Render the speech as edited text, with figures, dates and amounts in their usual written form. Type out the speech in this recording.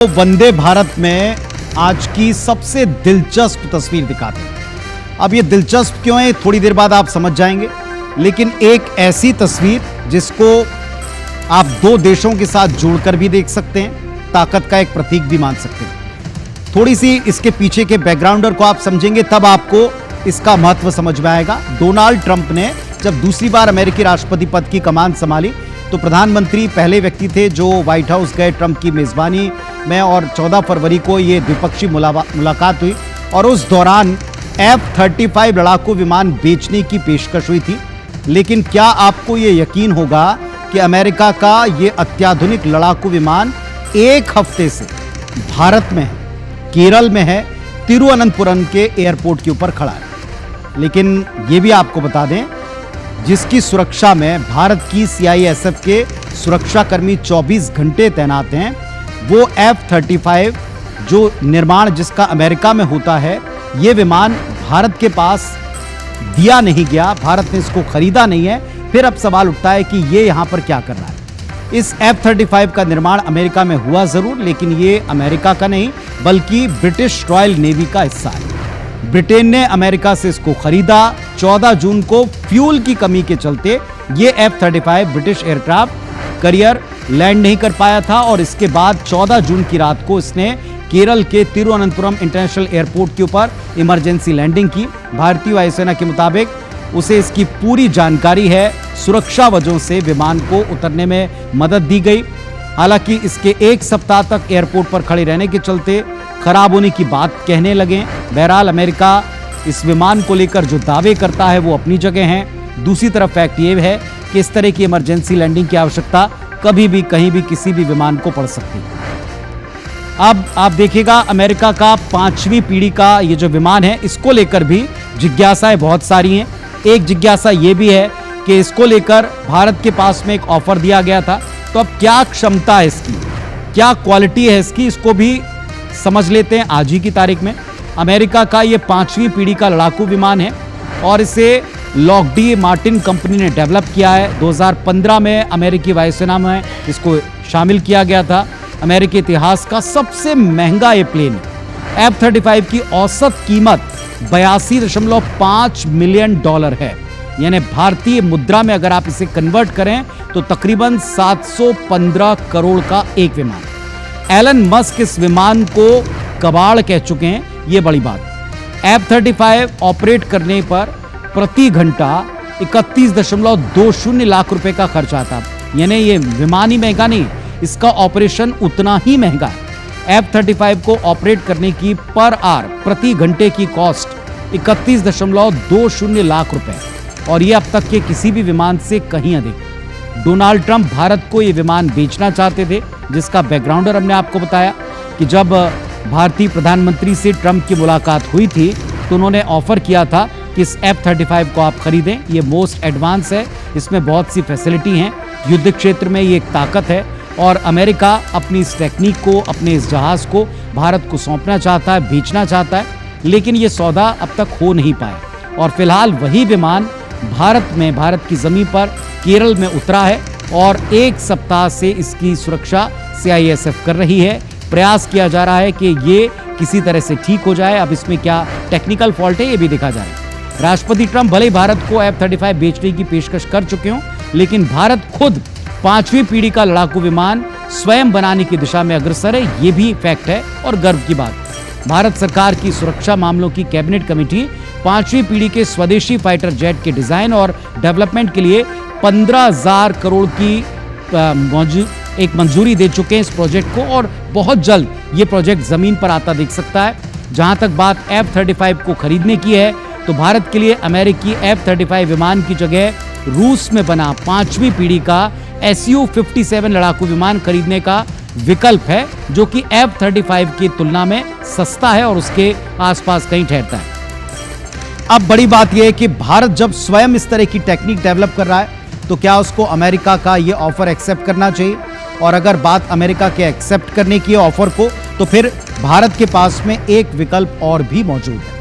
वंदे भारत में आज की सबसे दिलचस्प तस्वीर दिखाते हैं। अब ये दिलचस्प क्यों है थोड़ी देर बाद आप समझ जाएंगे, लेकिन एक ऐसी तस्वीर जिसको आप दो देशों के साथ जोड़कर भी देख सकते हैं, ताकत का एक प्रतीक भी मान सकते हैं। थोड़ी सी इसके पीछे के बैकग्राउंडर को आप समझेंगे तब आपको इसका महत्व समझ में आएगा। डोनाल्ड ट्रंप ने जब दूसरी बार अमेरिकी राष्ट्रपति पद की कमान संभाली तो प्रधानमंत्री पहले व्यक्ति थे जो व्हाइट हाउस गए ट्रंप की मेजबानी में, और 14 फरवरी को ये द्विपक्षीय मुलाकात हुई और उस दौरान F-35 लड़ाकू विमान बेचने की पेशकश हुई थी। लेकिन क्या आपको ये यकीन होगा कि अमेरिका का ये अत्याधुनिक लड़ाकू विमान एक हफ्ते से भारत में है, केरल में है, तिरुवनंतपुरम के एयरपोर्ट के ऊपर खड़ा है। लेकिन ये भी आपको बता दें, जिसकी सुरक्षा में भारत की CISF के सुरक्षाकर्मी 24 घंटे तैनात हैं, वो F-35 जो निर्माण जिसका अमेरिका में होता है, ये विमान भारत के पास दिया नहीं गया, भारत ने इसको खरीदा नहीं है। फिर अब सवाल उठता है कि ये यहां पर क्या कर रहा है। इस F-35 का निर्माण अमेरिका में हुआ जरूर, लेकिन ये अमेरिका का नहीं बल्कि ब्रिटिश रॉयल नेवी का हिस्सा है। ब्रिटेन ने अमेरिका से इसको खरीदा। 14 जून को फ्यूल की कमी के चलते ये F-35 British aircraft carrier land नहीं कर पाया था और इसके बाद 14 जून की रात को इसने केरल के तिरुवनंतपुरम इंटरनेशनल एयरपोर्ट के ऊपर इमरजेंसी लैंडिंग की। भारतीय वायुसेना के मुताबिक उसे इसकी पूरी जानकारी है, सुरक्षा वजहों से विमान को उतरने में मदद दी गई। हालांकि इसके एक सप्ताह तक एयरपोर्ट पर खड़े रहने के चलते खराब होने की बात कहने लगे। बहरहाल अमेरिका इस विमान को लेकर जो दावे करता है वो अपनी जगह हैं। दूसरी तरफ फैक्ट ये है कि इस तरह की इमरजेंसी लैंडिंग की आवश्यकता कभी भी कहीं भी किसी भी विमान को पड़ सकती है। अब आप देखिएगा, अमेरिका का 5वीं पीढ़ी का ये जो विमान है, इसको लेकर भी जिज्ञासाएं बहुत सारी हैं। एक जिज्ञासा ये भी है कि इसको लेकर भारत के पास में एक ऑफर दिया गया था, तो अब क्या क्षमता है इसकी, क्या क्वालिटी है इसकी, इसको भी समझ लेते हैं आज ही की तारीख में। अमेरिका का ये 5वीं पीढ़ी का लड़ाकू विमान है और इसे लॉकहीड मार्टिन कंपनी ने डेवलप किया है। 2015 में अमेरिकी वायुसेना में इसको शामिल किया गया था। अमेरिकी इतिहास का सबसे महंगा ये प्लेन है। F-35 की औसत कीमत $82.5 मिलियन है, यानी भारतीय मुद्रा में अगर आप इसे कन्वर्ट करें तो तकरीबन 715 करोड़ का एक विमान। एलन मस्क इस विमान को कबाड़ कह चुके हैं, ये बड़ी बात। F-35 ऑपरेट करने पर प्रति घंटा 31.20 लाख रुपए का खर्च आता, यानी ये विमान ही महंगा नहीं, इसका ऑपरेशन उतना ही महंगा है। F-35 को ऑपरेट करने की पर आवर प्रति घंटे की कॉस्ट 31.20 लाख रुपए, और ये अब तक के किसी भी विमान से कहीं अधिक। डोनाल्ड ट्रंप भारत को ये विमान बेचना चाहते थे, जिसका बैकग्राउंडर हमने आपको बताया कि जब भारतीय प्रधानमंत्री से ट्रंप की मुलाकात हुई थी तो उन्होंने ऑफर किया था कि इस F-35 को आप खरीदें, ये मोस्ट एडवांस है, इसमें बहुत सी फैसिलिटी हैं, युद्ध क्षेत्र में ये एक ताकत है और अमेरिका अपनी इस टेक्निक को, अपने इस जहाज को भारत को सौंपना चाहता है, बेचना चाहता है। लेकिन ये सौदा अब तक हो नहीं पाया और फिलहाल वही विमान भारत की जमीन पर केरल में उतरा है और एक सप्ताह से इसकी सुरक्षा CISF कर रही है। प्रयास किया जा रहा है कि ये किसी तरह से ठीक हो जाए। अब इसमें क्या टेक्निकल फॉल्ट है ये भी देखा जाए। राष्ट्रपति ट्रंप भले ही भारत को F-35 बेचने की पेशकश कर चुके हों, लेकिन भारत खुद 5वीं पीढ़ी का लड़ाकू विमान स्वयं बनाने की दिशा में अग्रसर है, ये भी फैक्ट है और गर्व की बात। भारत सरकार की सुरक्षा मामलों की कैबिनेट कमेटी 5वीं पीढ़ी के स्वदेशी फाइटर जेट के डिजाइन और डेवलपमेंट के लिए 15,000 करोड़ की एक मंजूरी दे चुके हैं इस प्रोजेक्ट को, और बहुत जल्द ये प्रोजेक्ट जमीन पर आता दिख सकता है। जहां तक बात F-35 को खरीदने की है तो भारत के लिए अमेरिकी F-35 विमान की जगह रूस में बना 5वीं पीढ़ी का Su-57 लड़ाकू विमान खरीदने का विकल्प है, जो कि F-35 की तुलना में सस्ता है और उसके आसपास कहीं ठहरता है। अब बड़ी बात यह है कि भारत जब स्वयं इस तरह की टेक्निक डेवलप कर रहा है तो क्या उसको अमेरिका का यह ऑफर एक्सेप्ट करना चाहिए, और अगर बात अमेरिका के एक्सेप्ट करने की ऑफर को, तो फिर भारत के पास में एक विकल्प और भी मौजूद है।